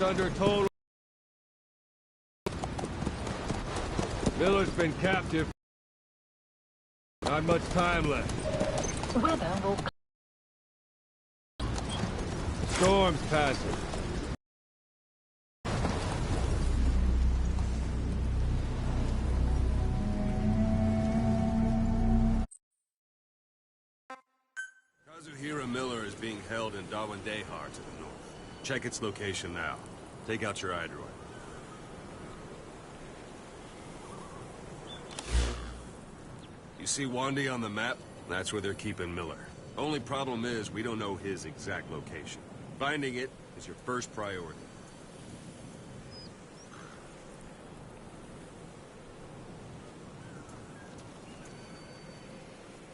under total. Miller's been captive. Not much time left. Weather will... Storm's passing. Kazuhira Miller is being held in Dawandehar to the north. Check its location now. Take out your iDroid. You see Wandi on the map? That's where they're keeping Miller. Only problem is, we don't know his exact location. Finding it is your first priority.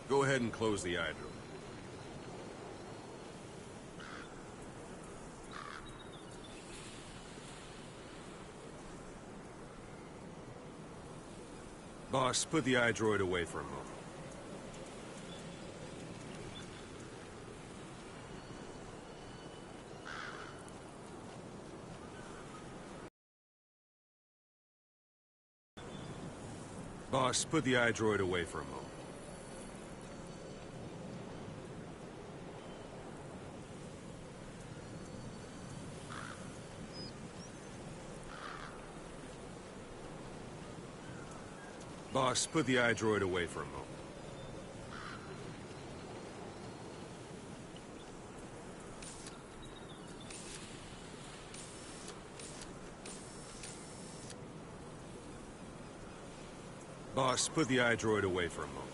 Go ahead and close the iDroid. Boss, put the iDroid away for a moment. Boss, put the iDroid away for a moment. Boss, put the iDroid away for a moment. Boss, put the iDroid away for a moment.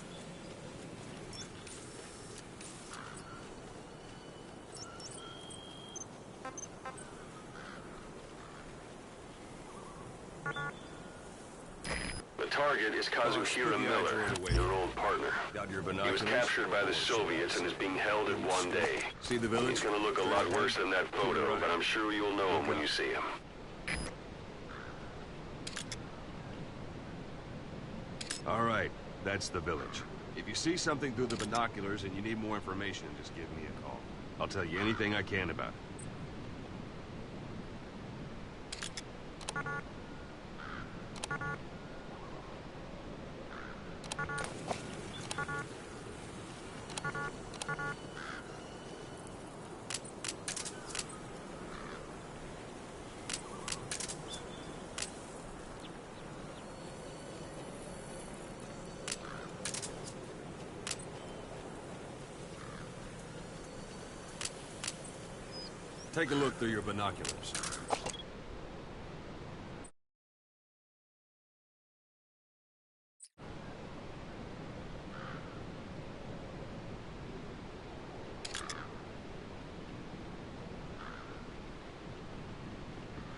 The target is Kazuhira Miller, your old partner. He was captured by the Soviets and is being held at Wandi. See the village? He's gonna look a lot worse than that photo, but I'm sure you'll know him when you see him. All right, that's the village. If you see something through the binoculars and you need more information, just give me a call. I'll tell you anything I can about it. Take a look through your binoculars.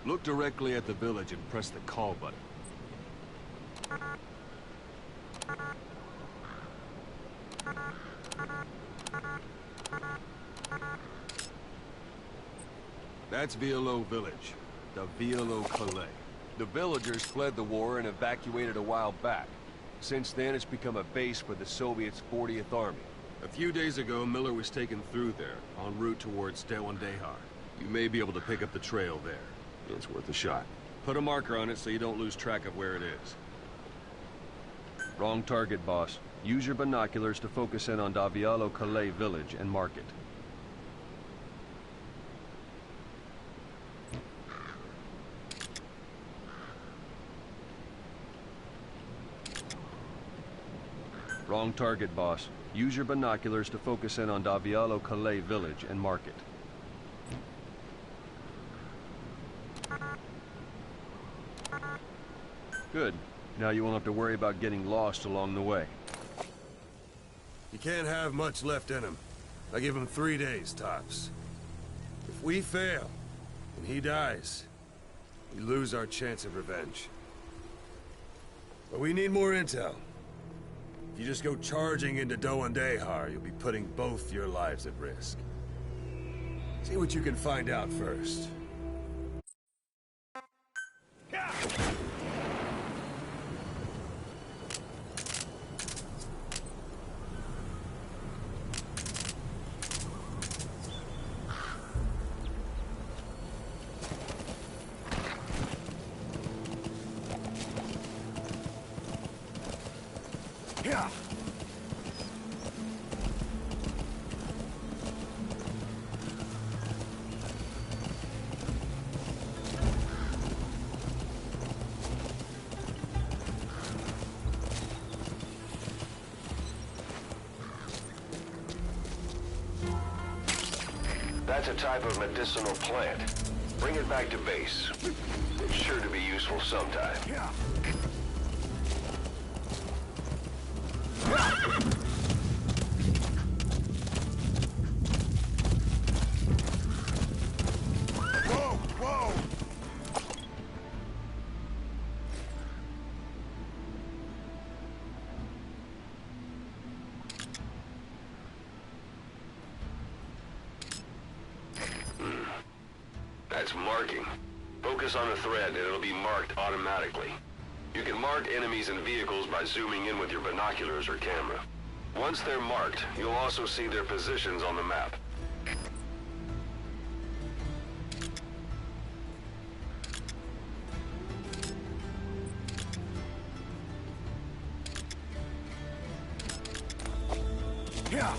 Look directly at the village and press the call button. That's Violo Village, the Violo Calais. The villagers fled the war and evacuated a while back. Since then, it's become a base for the Soviets' 40th Army. A few days ago, Miller was taken through there, en route towards Dawandehar. You may be able to pick up the trail there. It's worth a shot. Put a marker on it so you don't lose track of where it is. Wrong target, boss. Use your binoculars to focus in on Violo Calais village and mark it. Wrong target, boss. Use your binoculars to focus in on Violo Calais village and mark it. Good. Now you won't have to worry about getting lost along the way. You can't have much left in him. I give him 3 days, tops. If we fail, and he dies, we lose our chance of revenge. But we need more intel. If you just go charging into Dawandehar, you'll be putting both your lives at risk. See what you can find out first. That's a type of medicinal plant. Bring it back to base. It's sure to be useful sometime. That's marking. Focus on a thread and it'll be marked automatically. You can mark enemies and vehicles by zooming in with your binoculars or camera. Once they're marked, you'll also see their positions on the map. Yeah.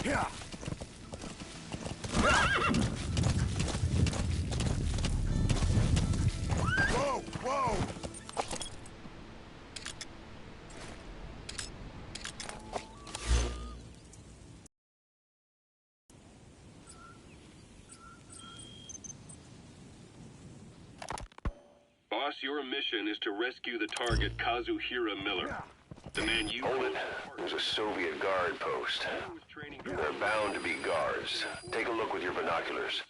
Yeah. Whoa, whoa. Boss, your mission is to rescue the target Kazuhira Miller. The man you... Hold it. There's a Soviet guard post. They're bound to be guards. Take a look with your binoculars.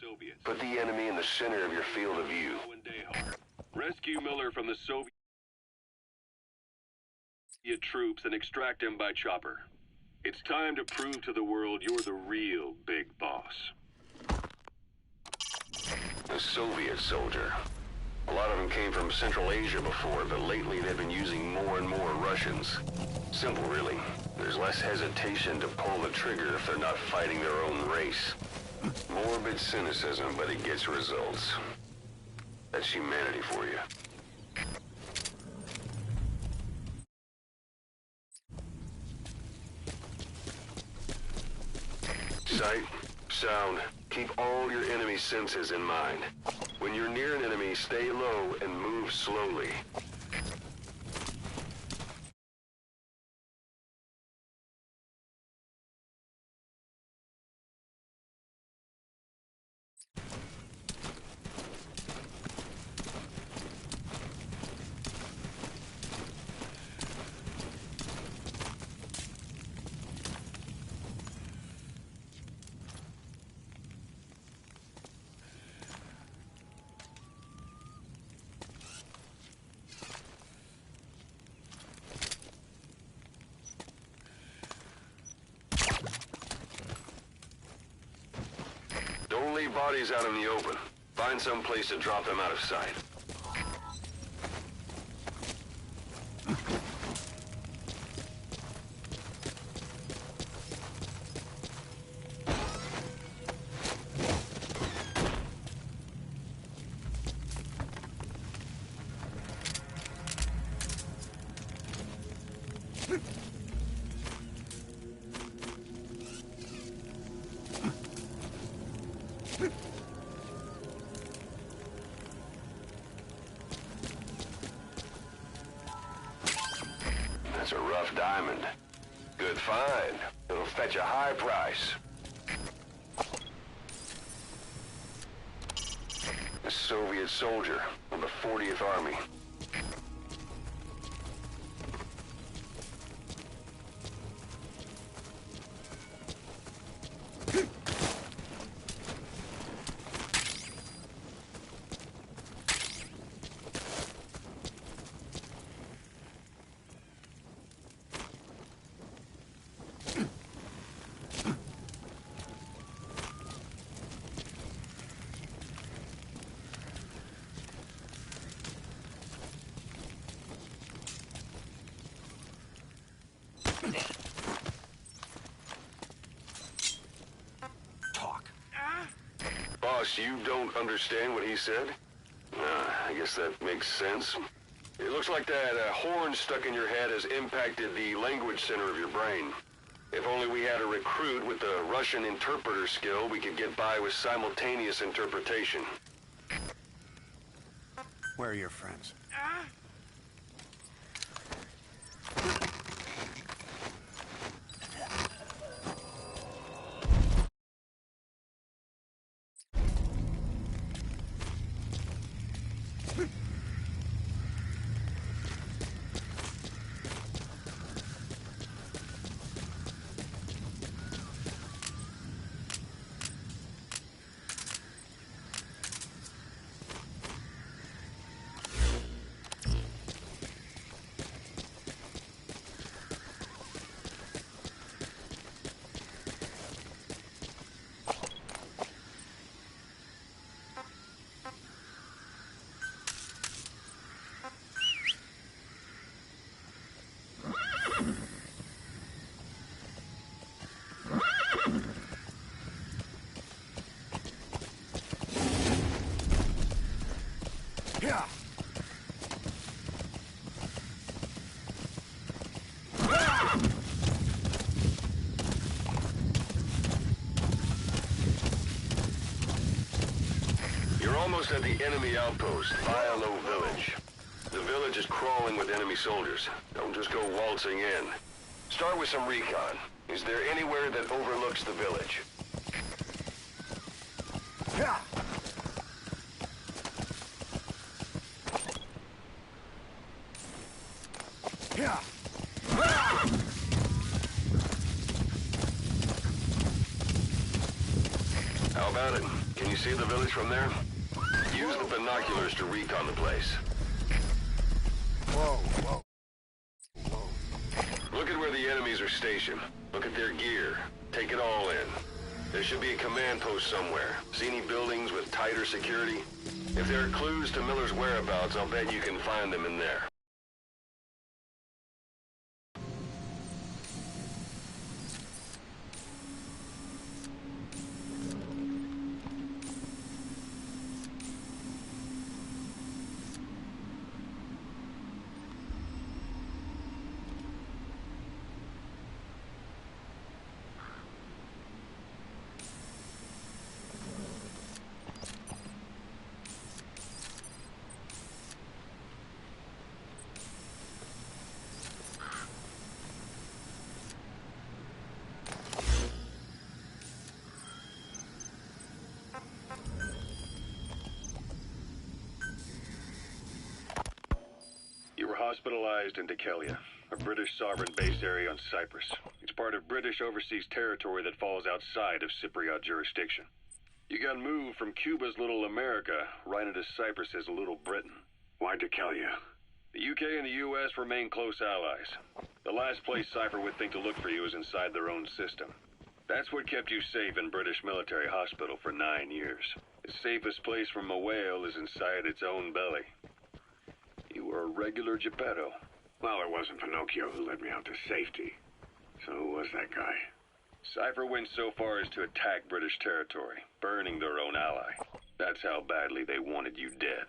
Put the enemy in the center of your field of view. Rescue Miller from the Soviet troops and extract him by chopper. It's time to prove to the world you're the real big boss. The Soviet soldier. A lot of them came from Central Asia before, but lately they've been using more and more Russians. Simple, really. There's less hesitation to pull the trigger if they're not fighting their own race. Morbid cynicism, but it gets results. That's humanity for you. Sight, sound, keep all your enemy senses in mind. When you're near an enemy, stay low and move slowly. Don't leave bodies out in the open. Find some place to drop them out of sight. That's a rough diamond. Good find. It'll fetch a high price. A Soviet soldier of the 40th Army. Boss, you don't understand what he said? guess that makes sense. It looks like that horn stuck in your head has impacted the language center of your brain. If only we had a recruit with the Russian interpreter skill, we could get by with simultaneous interpretation. Where are your friends? Yeah. You're almost at the enemy outpost, Violo Village. The village is crawling with enemy soldiers. Don't just go waltzing in. Start with some recon. Is there anywhere that overlooks the village? Yeah. Yeah. How about it? Can you see the village from there? Use the binoculars to recon the place. Whoa, whoa. Look at where the enemies are stationed. Look at their gear. Take it all in. There should be a command post somewhere. See any buildings with tighter security? If there are clues to Miller's whereabouts, I'll bet you can find them in there. You were hospitalized in Dikelia, a British sovereign base area on Cyprus. It's part of British overseas territory that falls outside of Cypriot jurisdiction. You got moved from Cuba's Little America right into Cyprus's Little Britain. Why Dikelia? The UK and the US remain close allies. The last place Cypher would think to look for you is inside their own system. That's what kept you safe in British military hospital for 9 years. The safest place from a whale is inside its own belly. You were a regular Geppetto. Well, it wasn't Pinocchio who led me out to safety. So who was that guy? Cypher went so far as to attack British territory, burning their own ally. That's how badly they wanted you dead.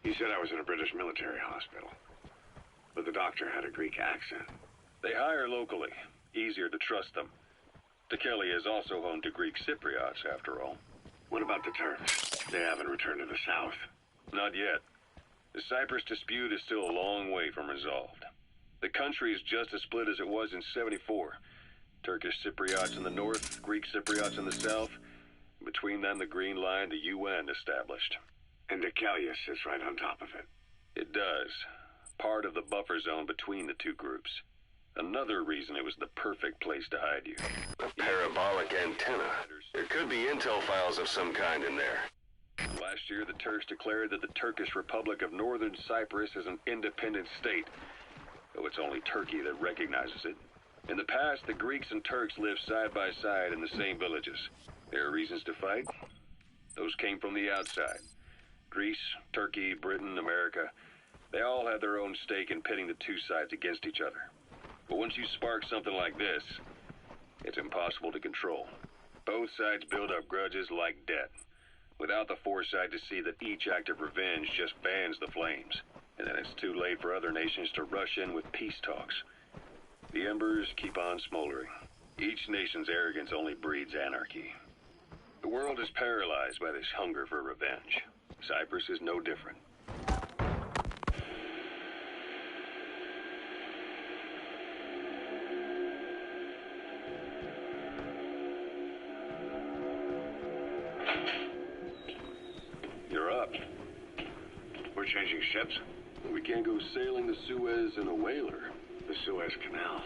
He said I was in a British military hospital. But the doctor had a Greek accent. They hire locally. Easier to trust them. Dikelia is also home to Greek Cypriots, after all. What about the Turks? They haven't returned to the south. Not yet. The Cyprus dispute is still a long way from resolved. The country is just as split as it was in '74. Turkish Cypriots in the north, Greek Cypriots in the south. Between them, the Green Line, the UN established. And Dikelia sits right on top of it. It does. Part of the buffer zone between the two groups. Another reason it was the perfect place to hide you. A parabolic antenna. There could be intel files of some kind in there. Last year, the Turks declared that the Turkish Republic of Northern Cyprus is an independent state, though it's only Turkey that recognizes it. In the past, the Greeks and Turks lived side by side in the same villages. There are reasons to fight. Those came from the outside. Greece, Turkey, Britain, America, they all had their own stake in pitting the two sides against each other. But once you spark something like this, it's impossible to control. Both sides build up grudges like debt. without the foresight to see that each act of revenge just fans the flames, and then it's too late for other nations to rush in with peace talks. The embers keep on smoldering. Each nation's arrogance only breeds anarchy. The world is paralyzed by this hunger for revenge. Cyprus is no different. You're up. We're changing ships? We can't go sailing the Suez in a whaler. The Suez Canal.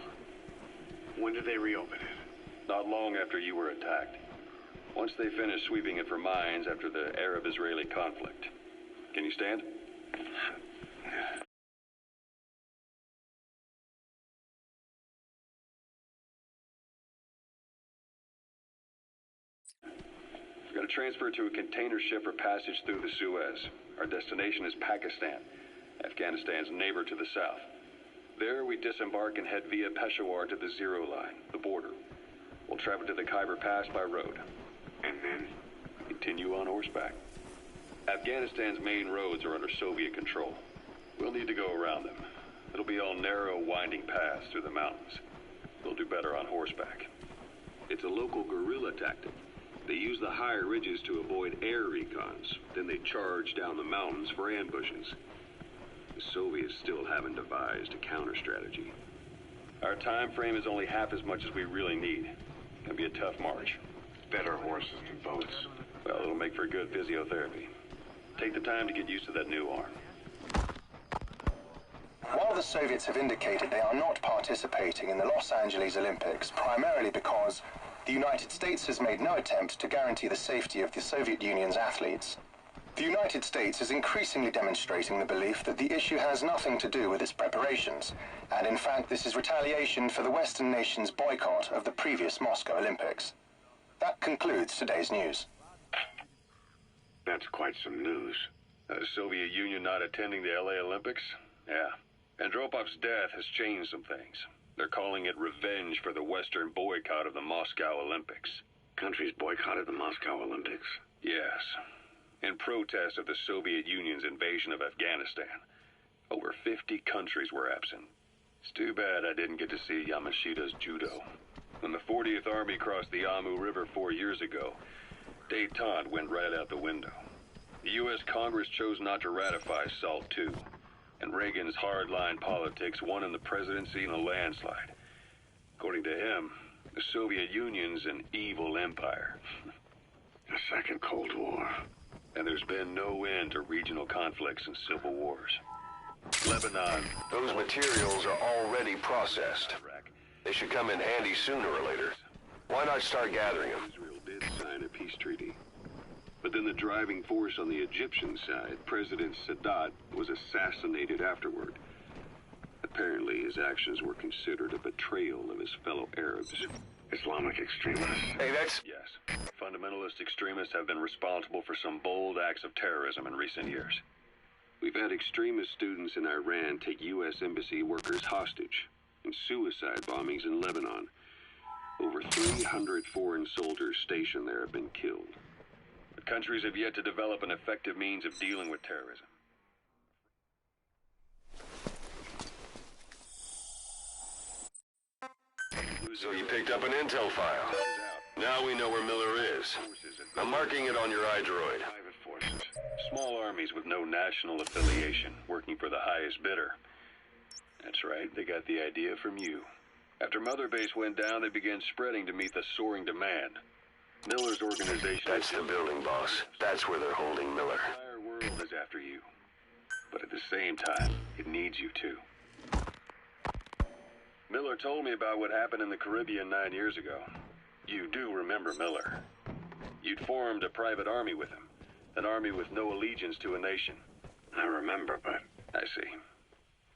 When did they reopen it? Not long after you were attacked. Once they finished sweeping it for mines after the Arab-Israeli conflict. Can you stand? We've got to transfer to a container ship for passage through the Suez. Our destination is Pakistan, Afghanistan's neighbor to the south. There we disembark and head via Peshawar to the Zero Line, the border. We'll travel to the Khyber Pass by road. And then? Continue on horseback. Afghanistan's main roads are under Soviet control. We'll need to go around them. It'll be all narrow, winding paths through the mountains. We'll do better on horseback. It's a local guerrilla tactic. They use the higher ridges to avoid air recons. Then they charge down the mountains for ambushes. The Soviets still haven't devised a counter-strategy. Our time frame is only half as much as we really need. It'll be a tough march. Better horses than boats. Well, it'll make for good physiotherapy. Take the time to get used to that new arm. While the Soviets have indicated they are not participating in the Los Angeles Olympics, primarily because the United States has made no attempt to guarantee the safety of the Soviet Union's athletes, the United States is increasingly demonstrating the belief that the issue has nothing to do with its preparations, and in fact this is retaliation for the Western nations' boycott of the previous Moscow Olympics. That concludes today's news. That's quite some news. The Soviet Union not attending the LA Olympics? Yeah. Andropov's death has changed some things. They're calling it revenge for the Western boycott of the Moscow Olympics. Countries boycotted the Moscow Olympics? Yes. In protest of the Soviet Union's invasion of Afghanistan. Over 50 countries were absent. It's too bad I didn't get to see Yamashita's judo. When the 40th Army crossed the Amu River 4 years ago, détente went right out the window. The U.S. Congress chose not to ratify SALT II, and Reagan's hardline politics won in the presidency in a landslide. According to him, the Soviet Union's an evil empire. A second Cold War. And there's been no end to regional conflicts and civil wars. Lebanon. Those materials are already processed. They should come in handy sooner or later. Why not start gathering them? Israel did sign a peace treaty. But then the driving force on the Egyptian side, President Sadat, was assassinated afterward. Apparently his actions were considered a betrayal of his fellow Arabs. Islamic extremists? Hey, that's... Yes. Fundamentalist extremists have been responsible for some bold acts of terrorism in recent years. We've had extremist students in Iran take U.S. embassy workers hostage, and suicide bombings in Lebanon. Over 300 foreign soldiers stationed there have been killed. But countries have yet to develop an effective means of dealing with terrorism. So you picked up an intel file. Now we know where Miller is. I'm marking it on your iDroid. Private forces. Small armies with no national affiliation, working for the highest bidder. That's right, they got the idea from you. After Mother Base went down, they began spreading to meet the soaring demand. Miller's organization... That's the building, boss. That's where they're holding Miller. The entire world is after you. But at the same time, it needs you too. Miller told me about what happened in the Caribbean 9 years ago. You do remember Miller. You'd formed a private army with him. An army with no allegiance to a nation. I remember, but... I see.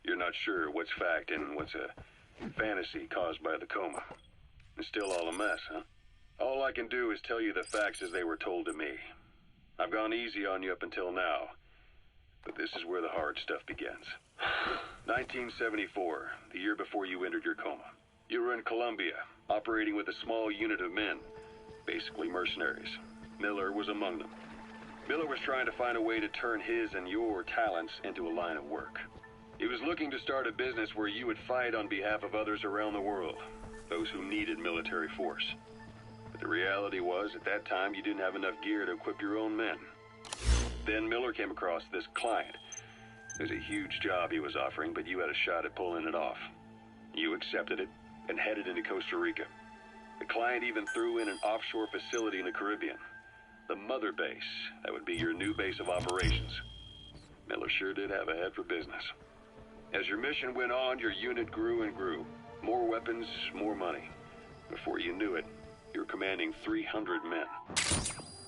You're not sure what's fact and what's a fantasy caused by the coma. It's still all a mess, huh? All I can do is tell you the facts as they were told to me. I've gone easy on you up until now. But this is where the hard stuff begins. 1974, the year before you entered your coma. You were in Colombia, operating with a small unit of men, basically mercenaries. Miller was among them. Miller was trying to find a way to turn his and your talents into a line of work. He was looking to start a business where you would fight on behalf of others around the world, those who needed military force. But the reality was, at that time, you didn't have enough gear to equip your own men. Then Miller came across this client. It was a huge job he was offering, but you had a shot at pulling it off. You accepted it and headed into Costa Rica. The client even threw in an offshore facility in the Caribbean. The mother base, that would be your new base of operations. Miller sure did have a head for business. As your mission went on, your unit grew and grew. More weapons, more money. Before you knew it, you were commanding 300 men.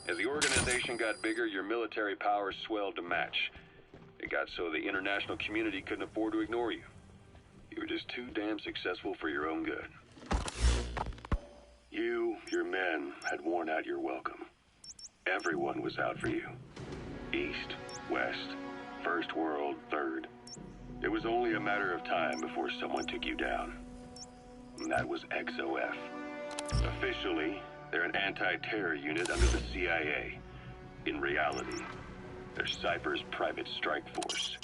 As the organization got bigger, your military powers swelled to match. It got so the international community couldn't afford to ignore you. You were just too damn successful for your own good. You, your men, had worn out your welcome. Everyone was out for you. East, West, First World, Third. It was only a matter of time before someone took you down. And that was XOF. Officially, they're an anti-terror unit under the CIA. In reality, they're Cypher's private strike force.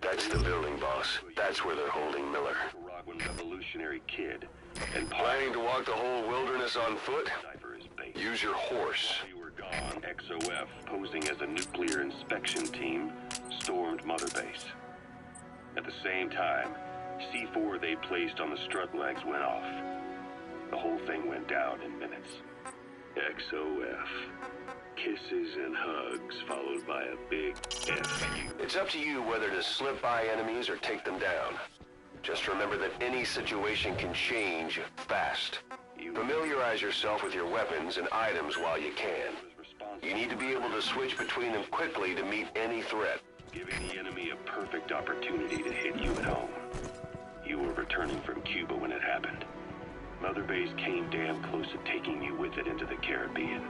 That's the building, boss. That's where they're holding Miller. Nicaraguan revolutionary kid. And Planning to walk the whole wilderness on foot? Cypher is based. Use your horse. While you were gone, XOF, posing as a nuclear inspection team, stormed Mother Base. At the same time, C4 they placed on the strut legs went off. The whole thing went down in minutes. XOF. Kisses and hugs, followed by a big F you. It's up to you whether to slip by enemies or take them down. Just remember that any situation can change fast. Familiarize yourself with your weapons and items while you can. You need to be able to switch between them quickly to meet any threat. Giving the enemy a perfect opportunity to hit you at home. You were returning from Cuba when it happened. Mother Base came damn close to taking you with it into the Caribbean.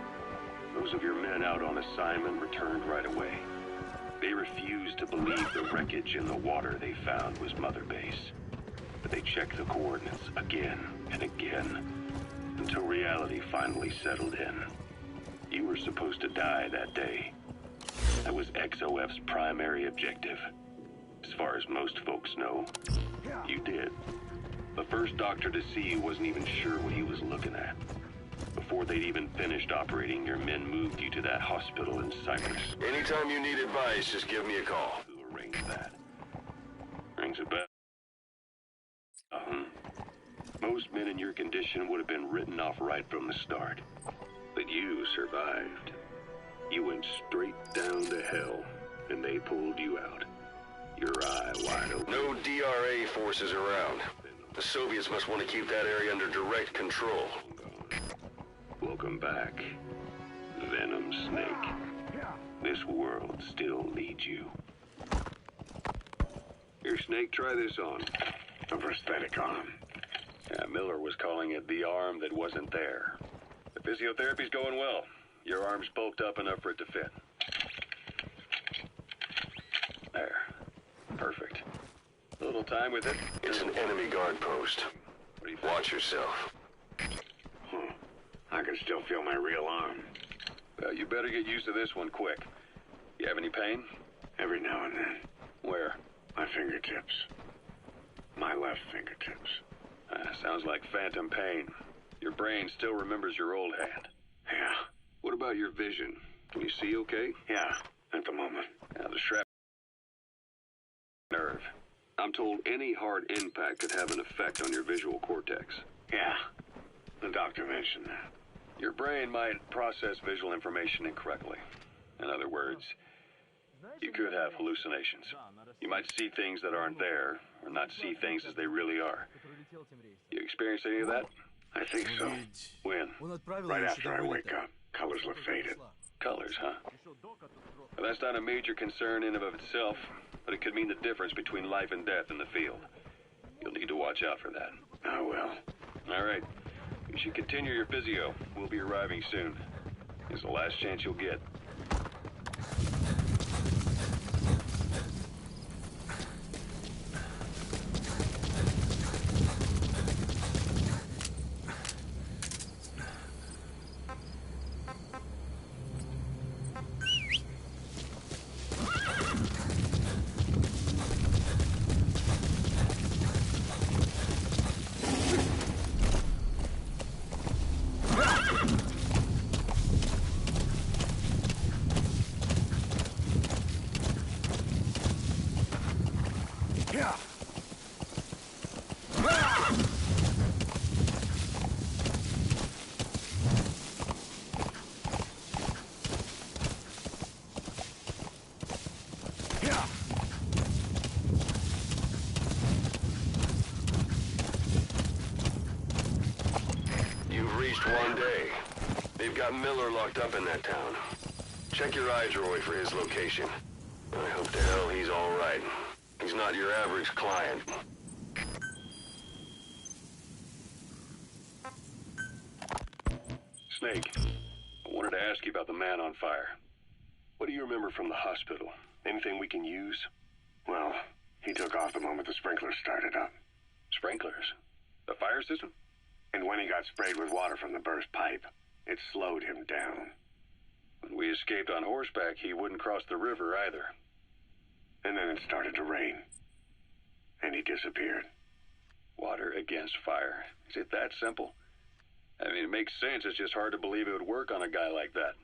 Those of your men out on assignment returned right away. They refused to believe the wreckage in the water they found was Mother Base. But they checked the coordinates again and again, until reality finally settled in. You were supposed to die that day. That was XOF's primary objective. As far as most folks know, you did. The first doctor to see you wasn't even sure what he was looking at. Before they'd even finished operating, your men moved you to that hospital in Cyprus. Anytime you need advice, just give me a call. Who arranged that? Rings a bell. Most men in your condition would have been written off right from the start. But you survived. You went straight down to hell, and they pulled you out. Your eye wide open. No DRA forces around. The Soviets must want to keep that area under direct control. Welcome back, Venom Snake. This world still needs you. Here, Snake, try this on. A prosthetic arm. Yeah, Miller was calling it the arm that wasn't there. The physiotherapy's going well. Your arm's bulked up enough for it to fit. There. Perfect. A little time with it. It's an enemy guard post. What do you think? Watch yourself. I can still feel my real arm. Well, you better get used to this one quick. You have any pain? Every now and then. Where? My fingertips. My left fingertips. Sounds like phantom pain. Your brain still remembers your old hand. Yeah. What about your vision? Can you see okay? Yeah, at the moment. Now, the shrapnel nerve. I'm told any hard impact could have an effect on your visual cortex. Yeah. The doctor mentioned that. Your brain might process visual information incorrectly. In other words, you could have hallucinations. You might see things that aren't there, or not see things as they really are. You experience any of that? I think so. When? Right after I wake up. Colors look faded. Colors, huh? Well, that's not a major concern in and of itself, but it could mean the difference between life and death in the field. You'll need to watch out for that. I will. All right. You should continue your physio. We'll be arriving soon. It's the last chance you'll get. Yeah. You've reached one day. They've got Miller locked up in that town. Check your iDroid for his location. I hope to hell he's all right. He's not your average client. Snake, I wanted to ask you about the man on fire. What do you remember from the hospital? Anything we can use? Well, he took off the moment the sprinklers started up. Sprinklers? The fire system? And when he got sprayed with water from the burst pipe, it slowed him down. When we escaped on horseback, he wouldn't cross the river either. And then it started to rain. And he disappeared. Water against fire. Is it that simple? I mean, it makes sense. It's just hard to believe it would work on a guy like that.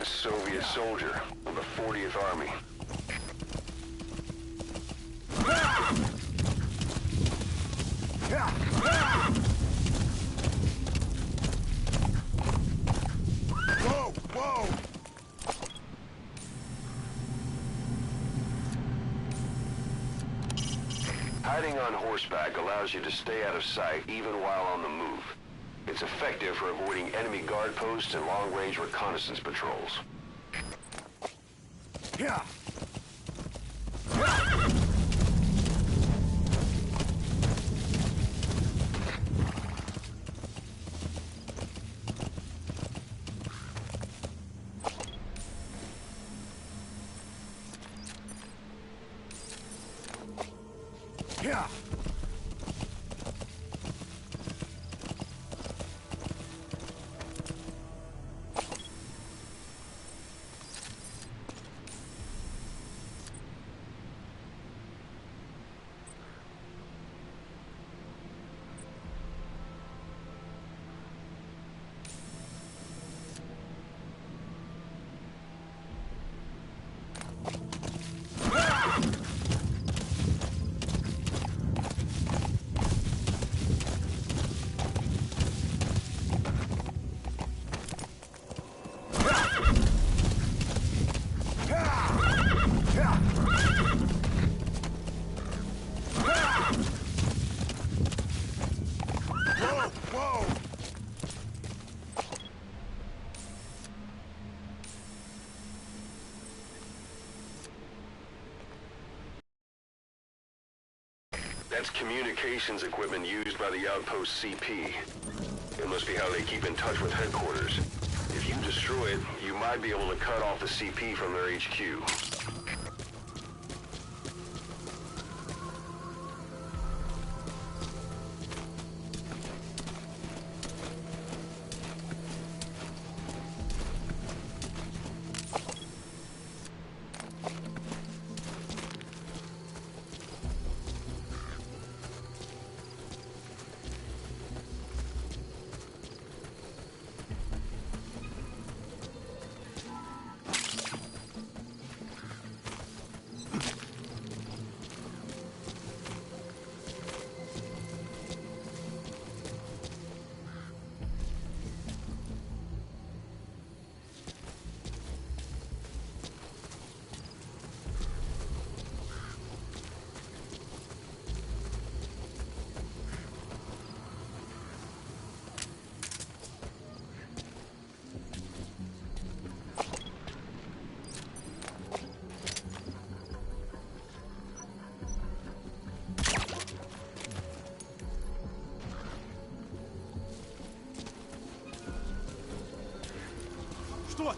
Soviet soldier of the 40th Army. Whoa, whoa! Hiding on horseback allows you to stay out of sight even while on the move. It's effective for avoiding enemy guard posts and long-range reconnaissance patrols. Yeah. Yeah. That's communications equipment used by the outpost CP. It must be how they keep in touch with headquarters. If you destroy it, you might be able to cut off the CP from their HQ. Что это?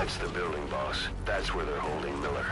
That's the building, boss. That's where they're holding Miller.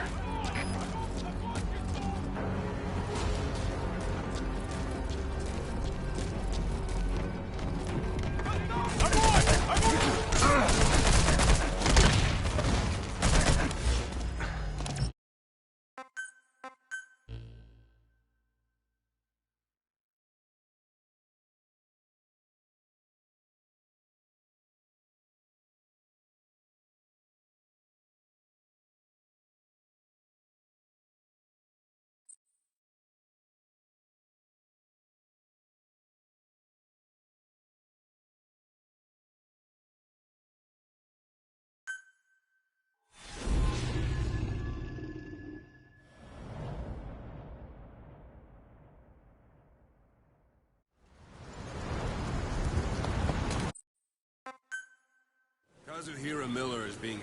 Kazuhira Miller is being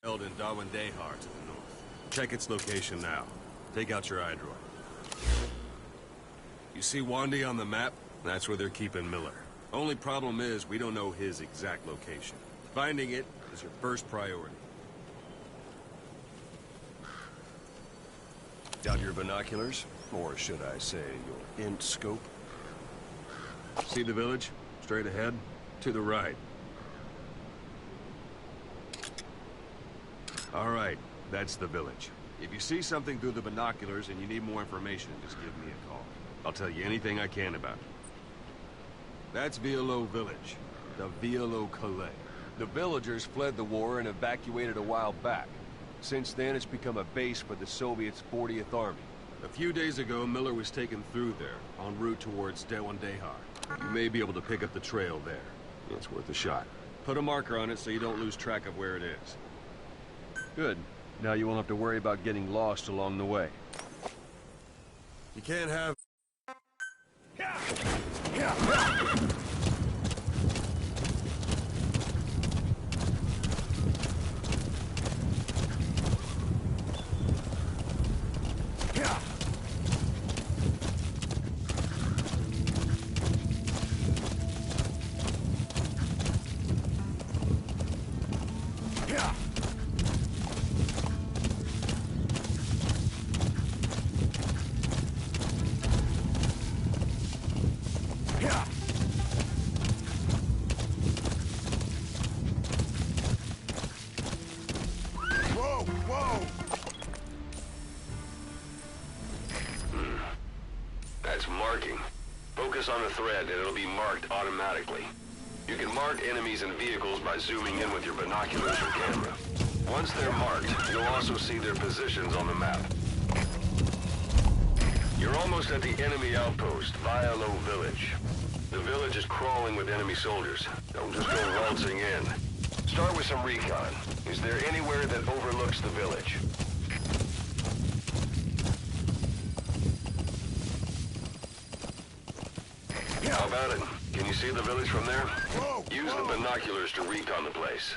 held in Dawandehar to the north. Check its location now. Take out your iDroid. You see Wandi on the map? That's where they're keeping Miller. Only problem is, we don't know his exact location. Finding it is your first priority. Got your binoculars? Or should I say, your int scope? See the village? Straight ahead? To the right. All right, that's the village. If you see something through the binoculars and you need more information, just give me a call. I'll tell you anything I can about it. That's Violo Village, the Violo Calais. The villagers fled the war and evacuated a while back. Since then, it's become a base for the Soviets' 40th Army. A few days ago, Miller was taken through there, en route towards Dawandehar. You may be able to pick up the trail there. It's worth a shot. Put a marker on it so you don't lose track of where it is. Good. Now you won't have to worry about getting lost along the way. You can't have... That's marking. Focus on the thread and it'll be marked automatically. You can mark enemies and vehicles by zooming in with your binoculars or camera. Once they're marked, you'll also see their positions on the map. You're almost at the enemy outpost, Violo Village. The village is crawling with enemy soldiers. Don't just go waltzing in. Start with some recon. Is there anywhere that overlooks the village? How about it? Can you see the village from there? Use the binoculars to recon the place.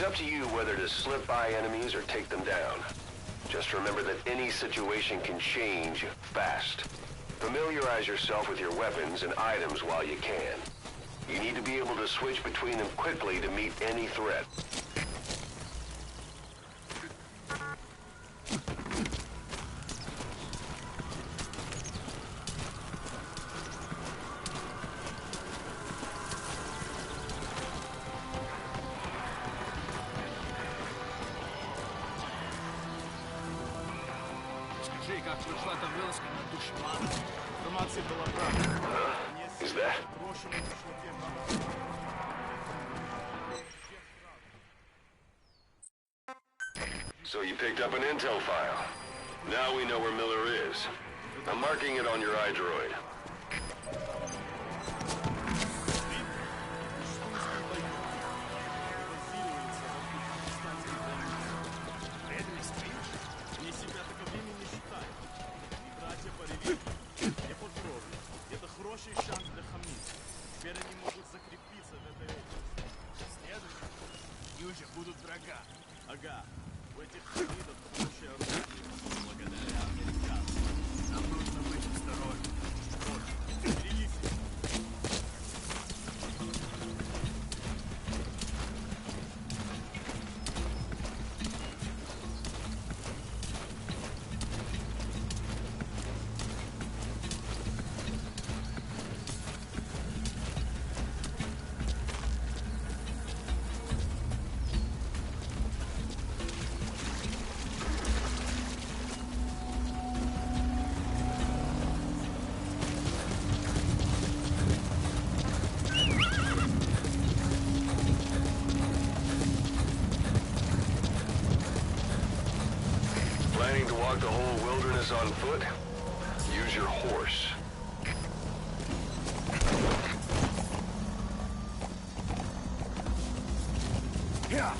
It's up to you whether to slip by enemies or take them down. Just remember that any situation can change fast. Familiarize yourself with your weapons and items while you can. You need to be able to switch between them quickly to meet any threat. Is that? So you picked up an intel file. Now we know where Miller is. I'm marking it on your iDroid. Planning to walk the whole wilderness on foot? Use your horse. Yeah.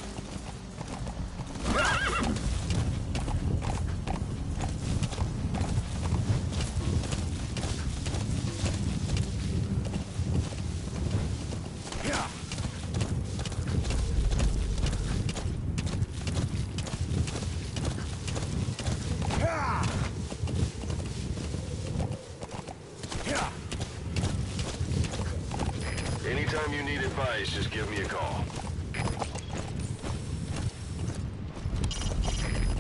Anytime you need advice, just give me a call.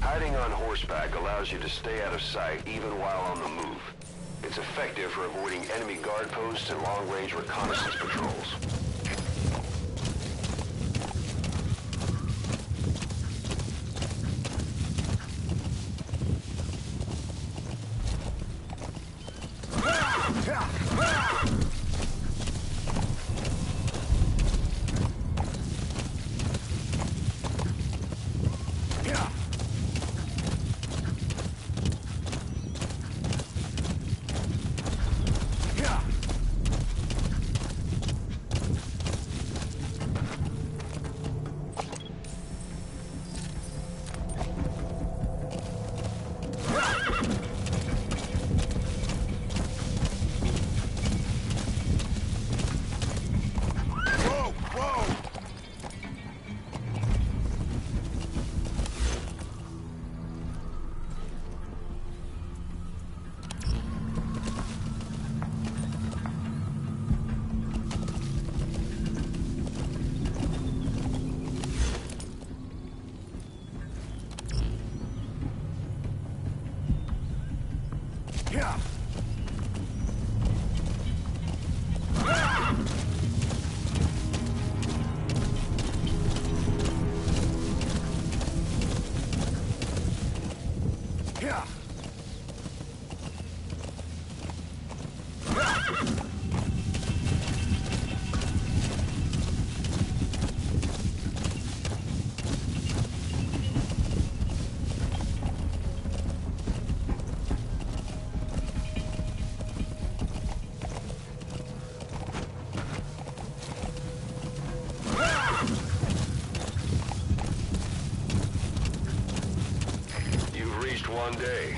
Hiding on horseback allows you to stay out of sight even while on the move. It's effective for avoiding enemy guard posts and long-range reconnaissance patrols. Yeah. Yeah. One day.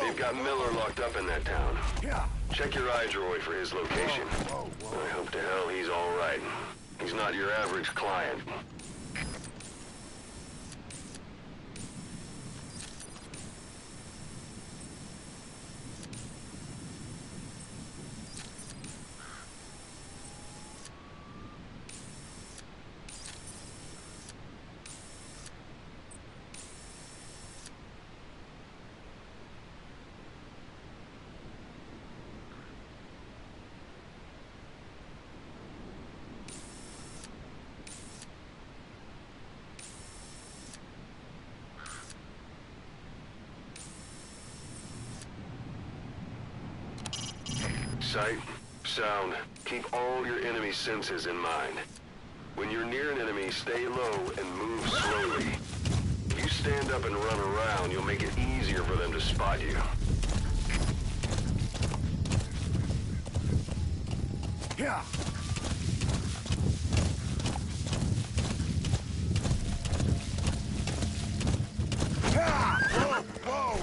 They've got Miller locked up in that town. Yeah. Check your iDroid for his location. I hope to hell he's all right. He's not your average client. sight, sound, keep all your enemy senses in mind. When you're near an enemy, stay low and move slowly. If you stand up and run around, you'll make it easier for them to spot you. Yeah. Whoa! Whoa!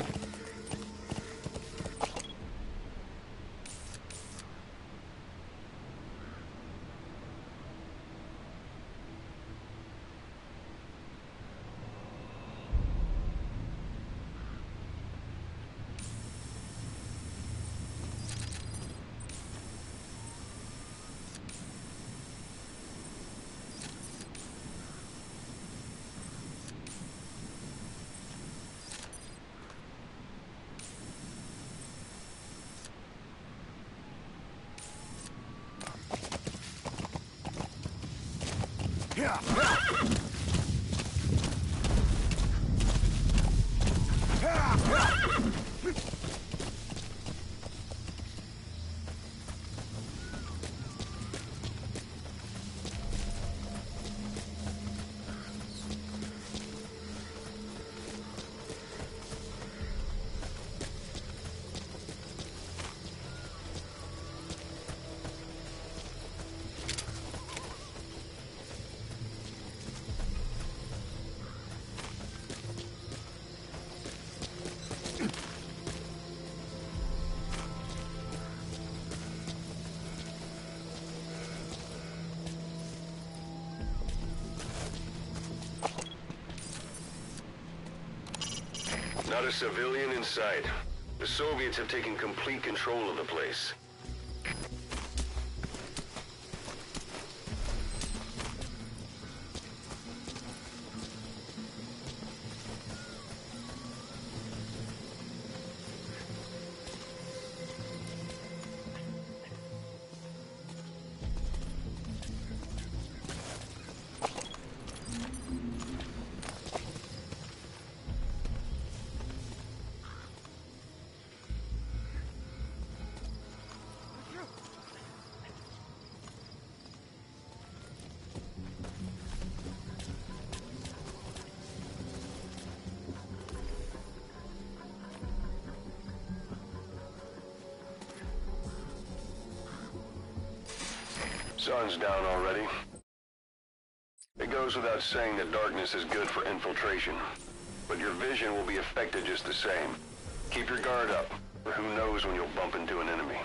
Yeah. Not a civilian in sight. The Soviets have taken complete control of the place. Sun's down already. It goes without saying that darkness is good for infiltration, but your vision will be affected just the same. Keep your guard up, or who knows when you'll bump into an enemy.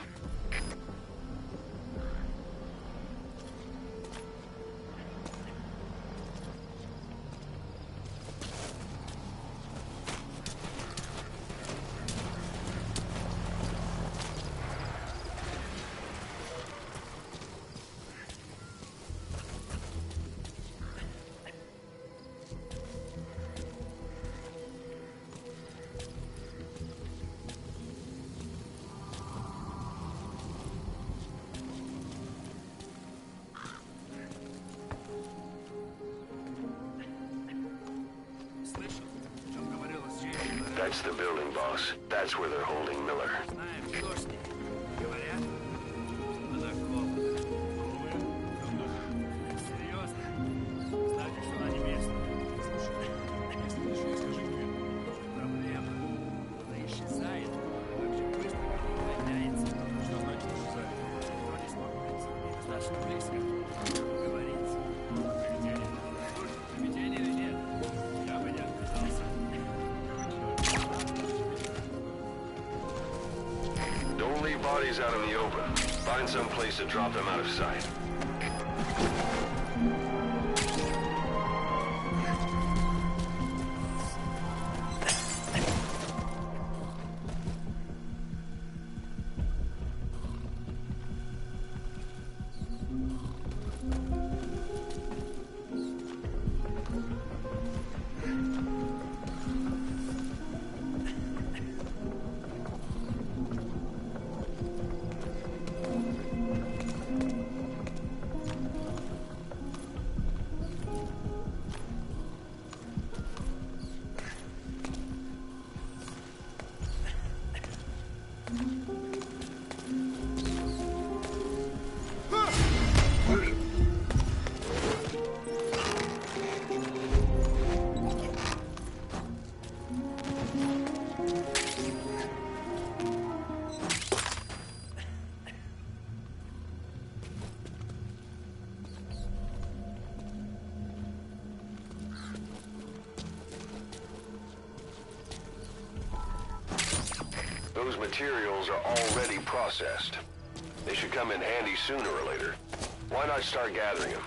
That's the building, boss. That's where they're holding Miller. Bodies out in the open. Find some place to drop them out of sight. Those materials are already processed. They should come in handy sooner or later. Why not start gathering them?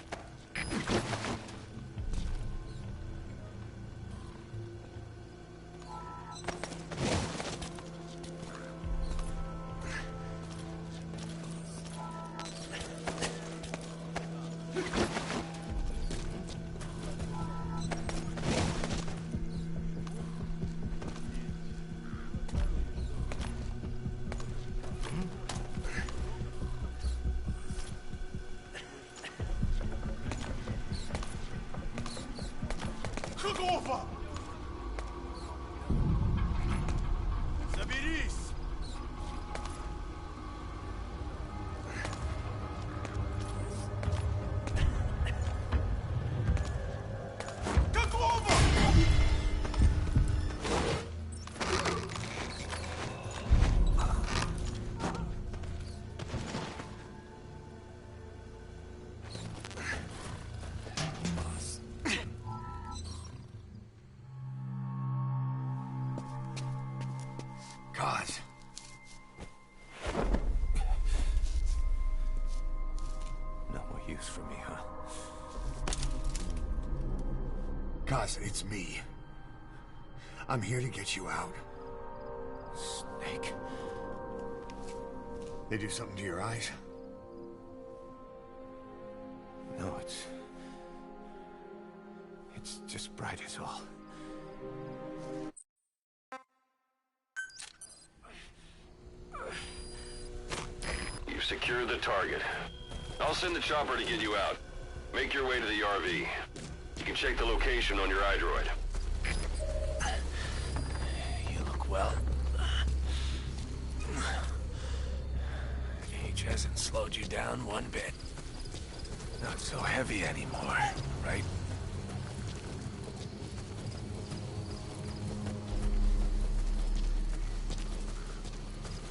Заберись! Какого? God. No more use for me, huh? Guys, it's me. I'm here to get you out. Snake. They do something to your eyes? No, it's just bright as all. You've secured the target. I'll send the chopper to get you out. Make your way to the RV. You can check the location on your iDroid. You look well. Age hasn't slowed you down one bit. Not so heavy anymore, right?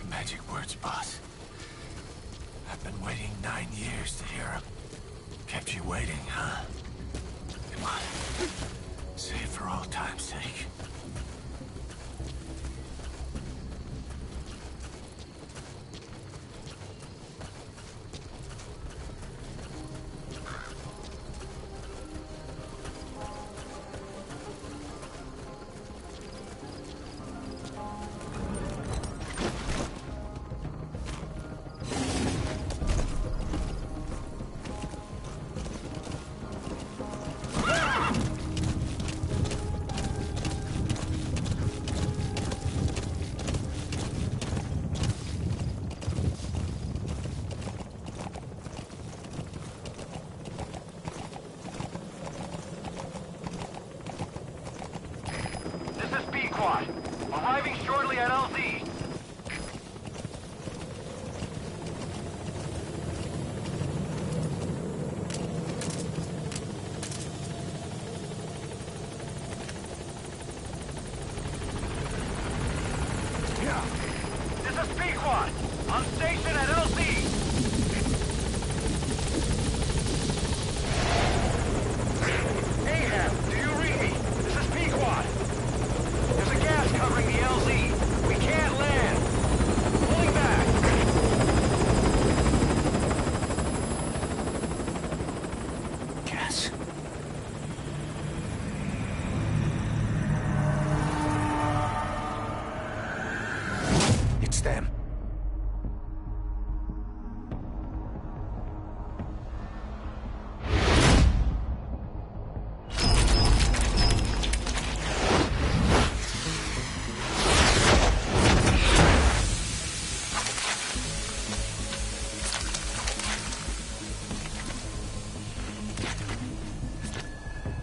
Magic words, boss. I've been waiting 9 years to hear them. Kept you waiting, huh? Come on. Say it for old time's sake. Arriving shortly at LZ. This is Pequod. On station at LZ. Ahab, do you read me? This is Pequod. There's a gas covering the LZ. We can't land. Pulling back. Gas. It's them.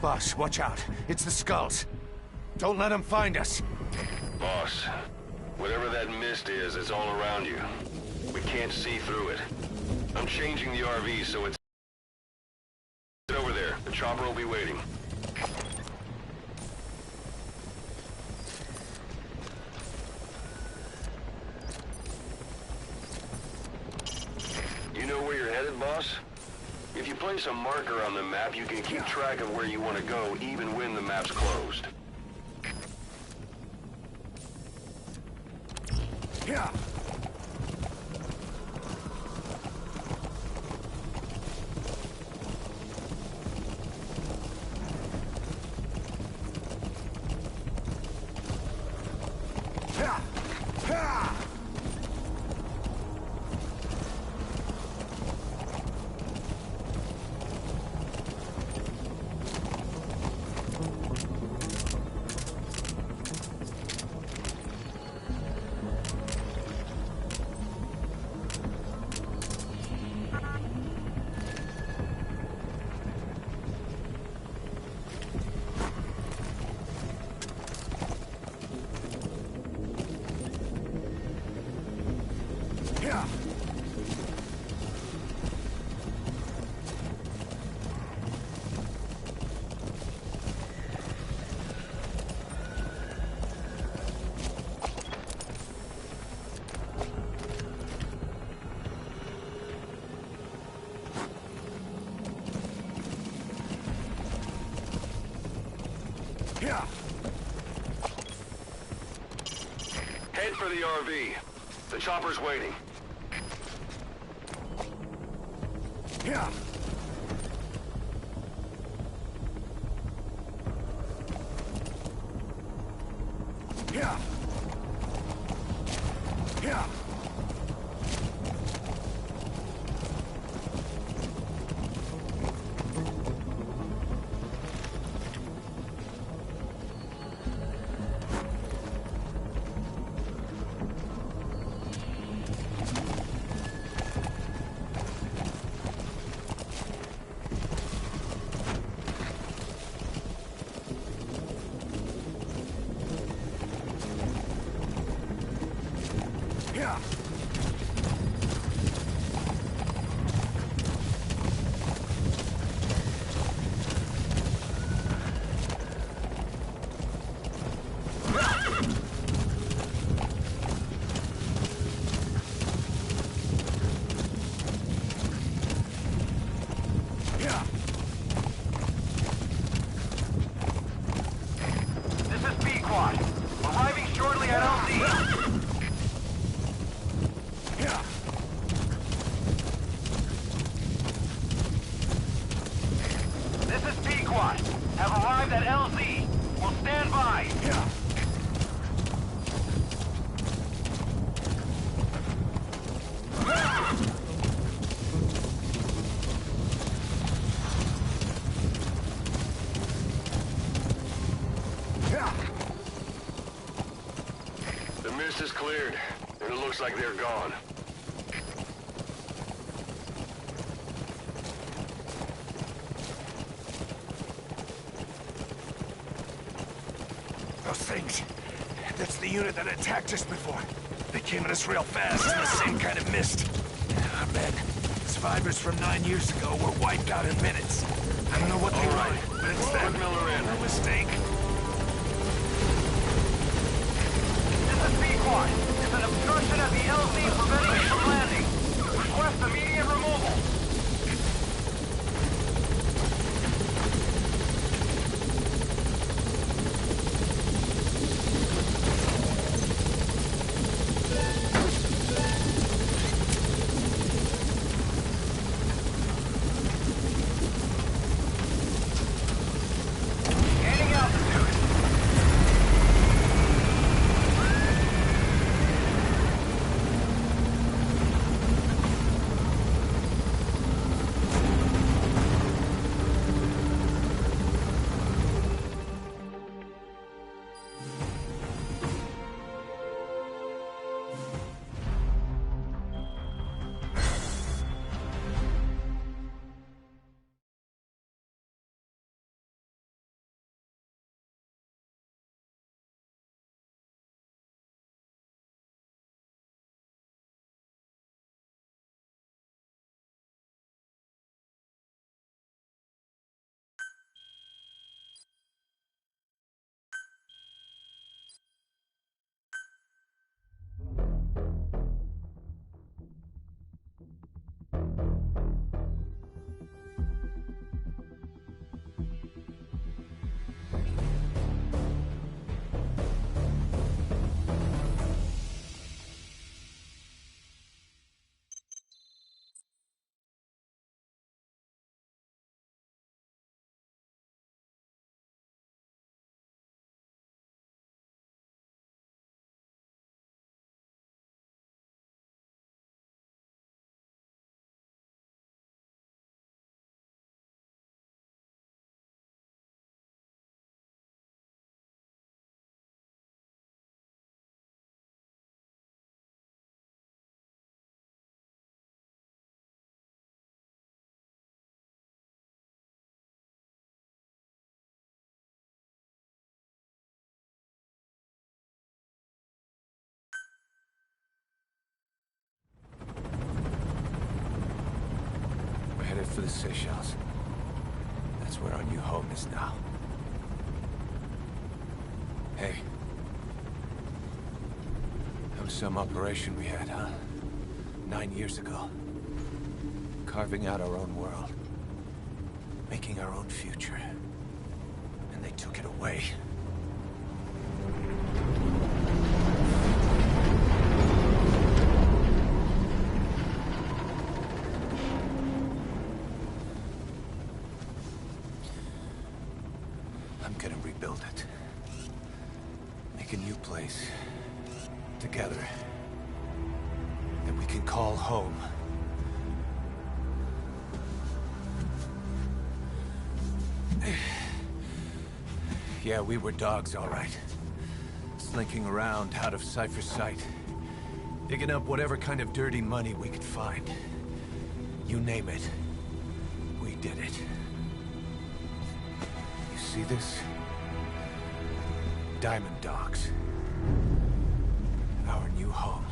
Boss, watch out. It's the skulls. Don't let them find us. Boss, whatever that mist is, it's all around you. We can't see through it. I'm changing the RV so it's over there. The chopper will be waiting. You know where you're headed, boss? If you place a marker on the map, you can keep track of where you want to go, even when the map's closed. Yeah. RV. The chopper's waiting. Yeah. Yeah. Yeah. Yeah. This is Pequod. Arriving shortly at LZ. This is Pequod. Have arrived at LZ. Will stand by. The mist is cleared, and it looks like they're gone. Those things. That's the unit that attacked us before. They came at us real fast in the same kind of mist. Our men, survivors from 9 years ago, were wiped out in minutes. I don't know what they All right. were, but it's them. Put Miller in. No mistake. This is Pequod. There's an obstruction at the LZ preventing it from landing. Request immediate removal. Gaining altitude. We're headed for the Seychelles. That's where our new home is now. Hey. That was some operation we had, huh? 9 years ago. Carving out our own world. Making our own future. And they took it away. rebuild it. Make a new place. Together. That we can call home. Yeah, we were dogs, all right. Slinking around out of Cypher's sight. Digging up whatever kind of dirty money we could find. You name it. We did it. You see this? Diamond Dogs. Our new home.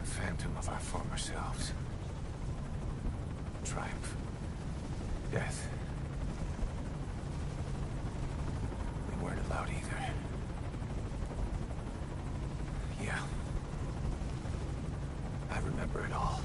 A phantom of our former selves. Triumph. Death. We weren't allowed either. Yeah. I remember it all.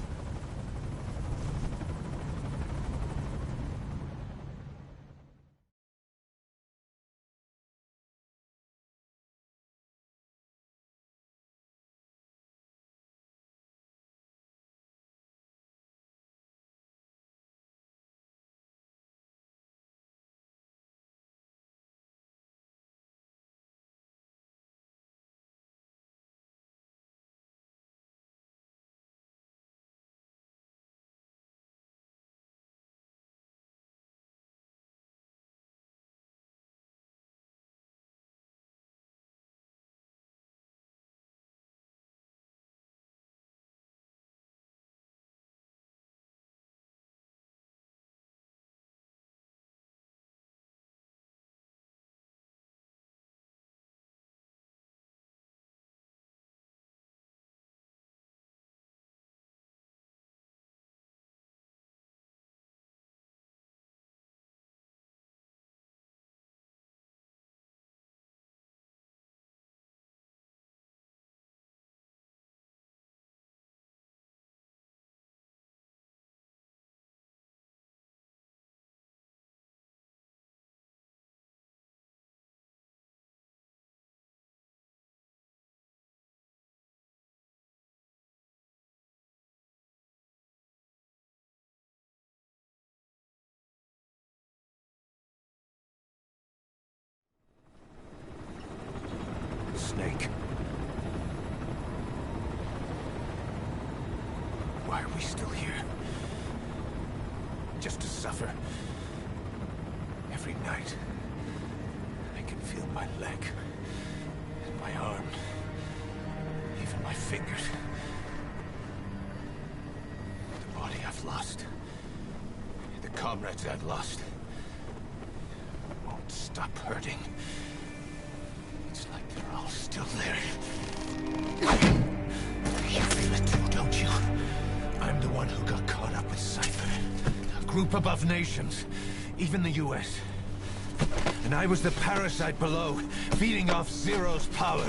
Snake. Why are we still here? Just to suffer. Every night, I can feel my leg, and my arm, even my fingers. The body I've lost, the comrades I've lost, won't stop hurting. It's like they're all still there. You feel it too, don't you? I'm the one who got caught up with Cypher. A group above nations. Even the US. And I was the parasite below, feeding off Zero's power.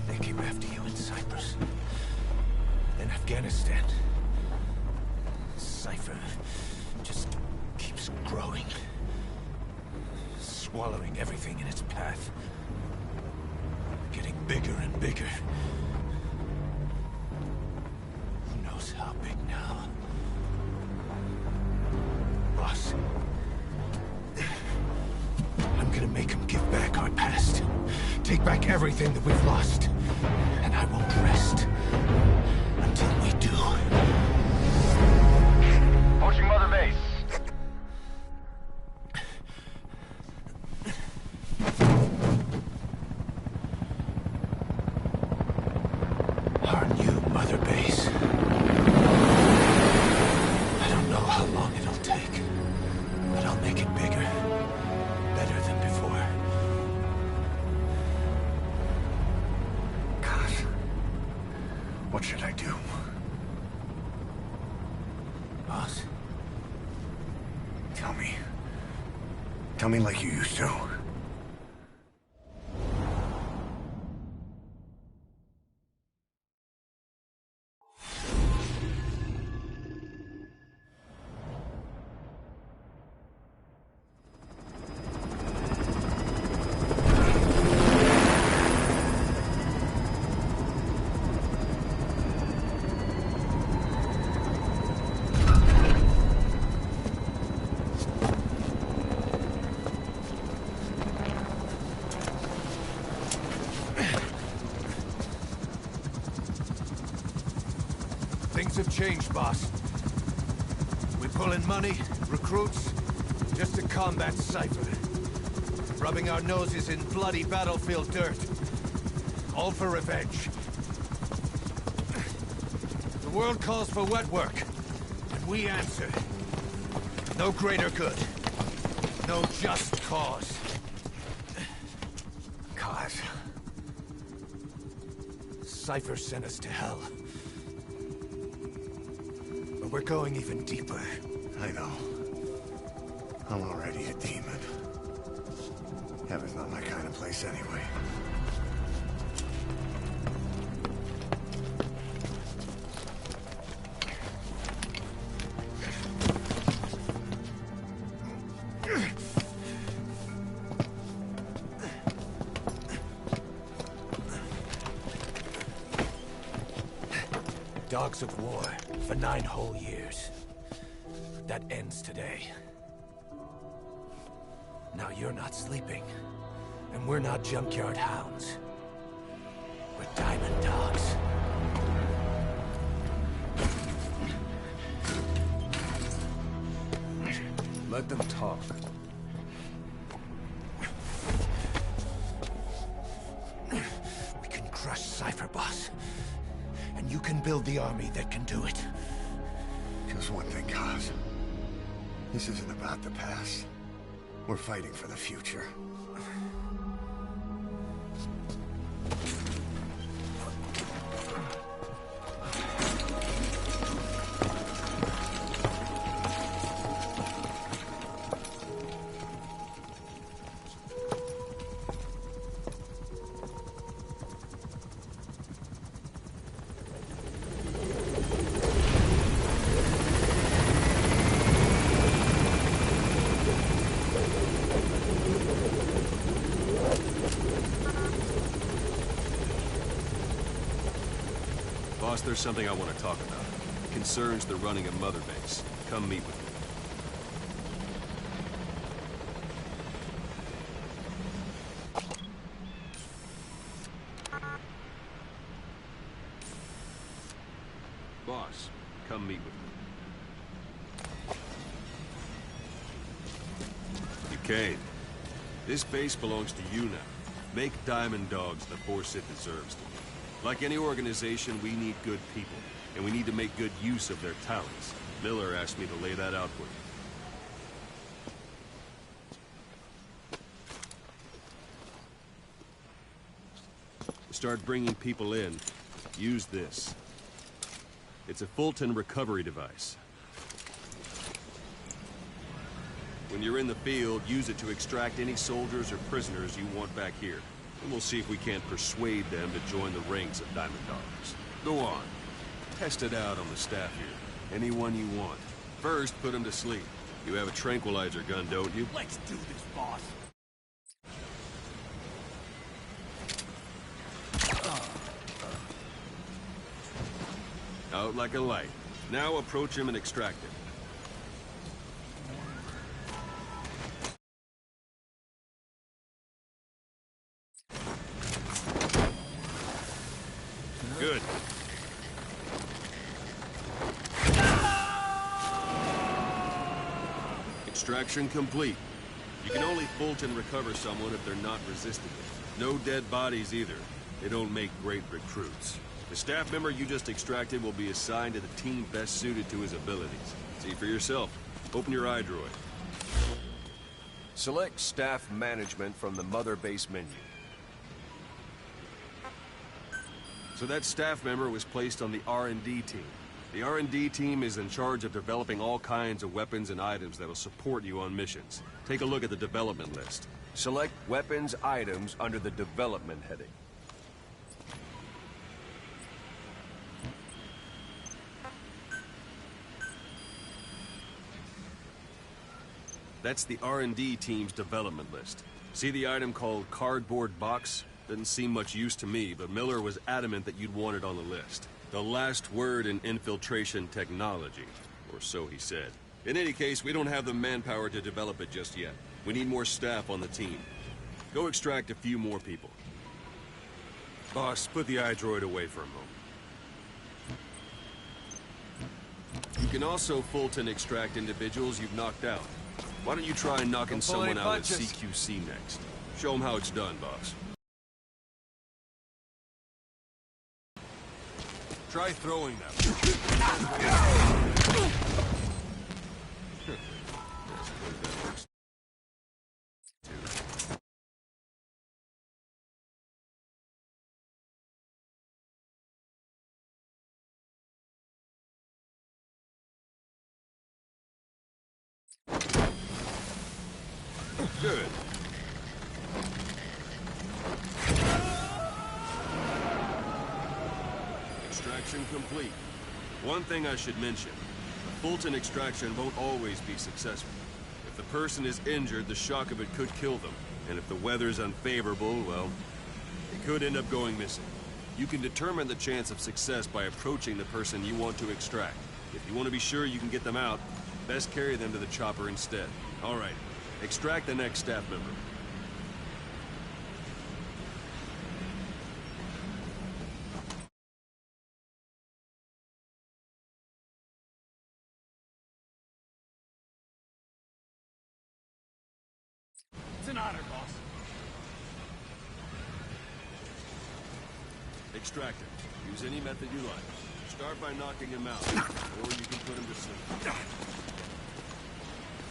They came after you in Cyprus. In Afghanistan. Cypher just keeps growing. Swallowing everything in its path. Getting bigger and bigger. Who knows how big now? Boss. I'm gonna make him give back our past. Take back everything that we've lost. And I won't rest until we do. Approaching Mother Base. Our new Mother Base. I don't know how long it'll take, but I'll make it bigger. Better than before. God. What should I do? Boss, Tell me. Tell me like you used to. have changed, boss. We pull in money, recruits, just to combat Cypher. Rubbing our noses in bloody battlefield dirt. All for revenge. The world calls for wet work, and we answer. No greater good. No just cause. Cause. Cypher sent us to hell. But we're going even deeper. I know. I'm already a demon. Heaven's not my kind of place anyway. Dogs of war for 9 whole years. That ends today. Now you're not sleeping, and we're not junkyard hounds. We're diamond dogs. Let them talk. We can crush Cypher, boss. And you can build the army that can do it. Just one thing, Kaz. This isn't about the past. We're fighting for the future. Boss, there's something I want to talk about. It concerns the running of Mother Base. Come meet with me. Boss, come meet with me. You came. This base belongs to you now. Make Diamond Dogs the force it deserves to be. Like any organization, we need good people, and we need to make good use of their talents. Miller asked me to lay that out for you. To start bringing people in, use this. It's a Fulton recovery device. When you're in the field, use it to extract any soldiers or prisoners you want back here. And we'll see if we can't persuade them to join the ranks of Diamond Dogs. Go on. Test it out on the staff here. Anyone you want. First, put them to sleep. You have a tranquilizer gun, don't you? Let's do this, boss. Out like a light. Now approach him and extract him. Good. Extraction complete. You can only Fulton recover someone if they're not resisting it. No dead bodies either. They don't make great recruits. The staff member you just extracted will be assigned to the team best suited to his abilities. See for yourself. Open your iDroid. Select staff management from the Mother Base menu. So that staff member was placed on the R&D team. The R&D team is in charge of developing all kinds of weapons and items that'll support you on missions. Take a look at the development list. Select weapons items under the development heading. That's the R&D team's development list. See the item called cardboard box? Didn't seem much use to me, but Miller was adamant that you'd want it on the list. The last word in infiltration technology, or so he said. In any case, we don't have the manpower to develop it just yet. We need more staff on the team. Go extract a few more people. Boss, put the iDroid away for a moment. You can also Fulton extract individuals you've knocked out. Why don't you try knocking someone out at CQC next? Show them how it's done, boss. Try throwing them. Good. Extraction complete. One thing I should mention. A Fulton extraction won't always be successful. If the person is injured, the shock of it could kill them. And if the weather's unfavorable, well, it could end up going missing. You can determine the chance of success by approaching the person you want to extract. If you want to be sure you can get them out, best carry them to the chopper instead. All right. Extract the next staff member. It's an honor, boss. Extract him. Use any method you like. Start by knocking him out, or you can put him to sleep.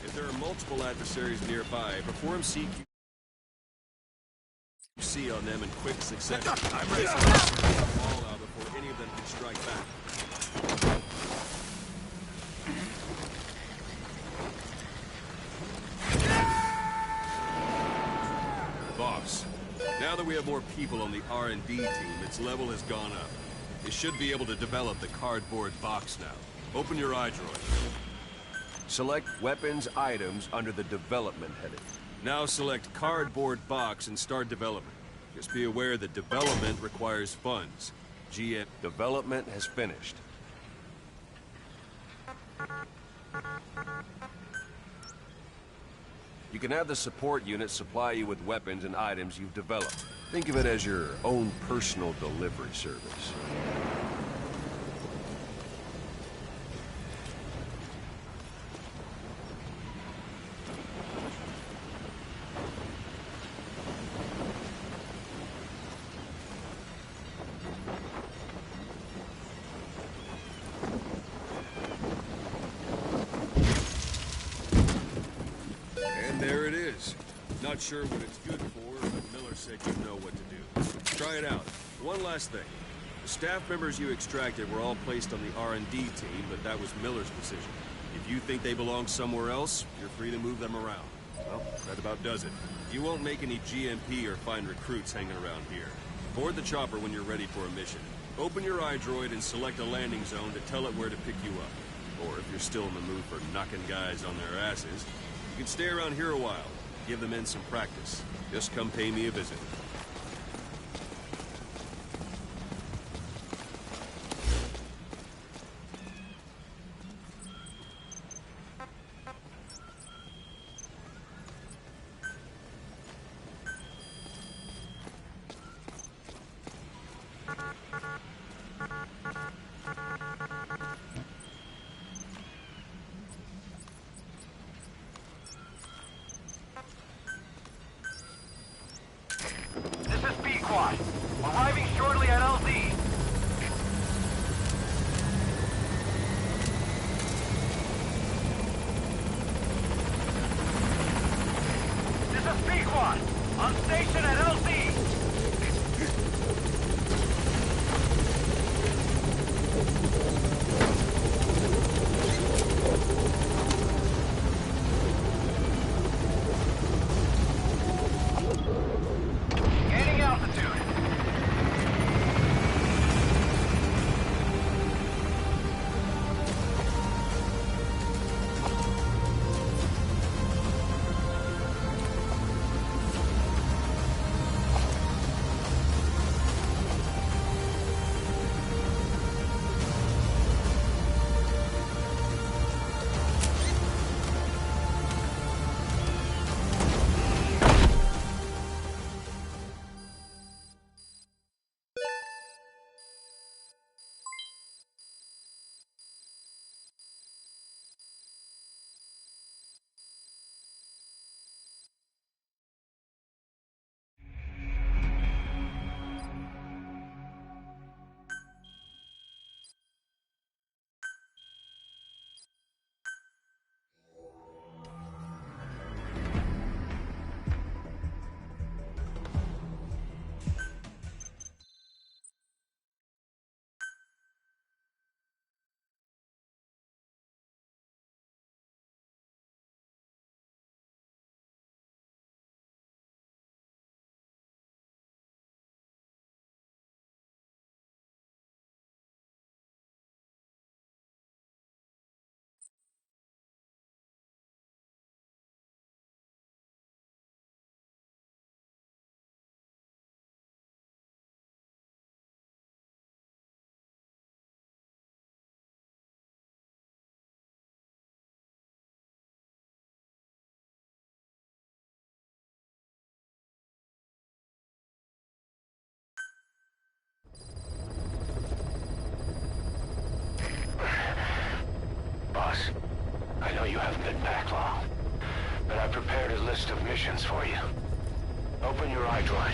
If there are multiple adversaries nearby, perform CQC on them in quick succession. I'm ready. All out before any of them can strike back. Boss, now that we have more people on the R&D team, its level has gone up. You should be able to develop the cardboard box now. Open your iDroid. Select Weapons Items under the Development heading. Now select Cardboard Box and start development. Just be aware that development requires funds. GM development has finished. You can have the support unit supply you with weapons and items you've developed. Think of it as your own personal delivery service. Not sure what it's good for, but Miller said you know what to do. Try it out. One last thing. The staff members you extracted were all placed on the R&D team, but that was Miller's decision. If you think they belong somewhere else, you're free to move them around. Well, that about does it. You won't make any GMP or find recruits hanging around here. Board the chopper when you're ready for a mission. Open your iDroid and select a landing zone to tell it where to pick you up. Or if you're still in the mood for knocking guys on their asses, you can stay around here a while. Give the men some practice. Just come pay me a visit. Arriving shortly at LZ. This is Pequod. On station at LZ. Gaining altitude. list of missions for you. Open your iDroid.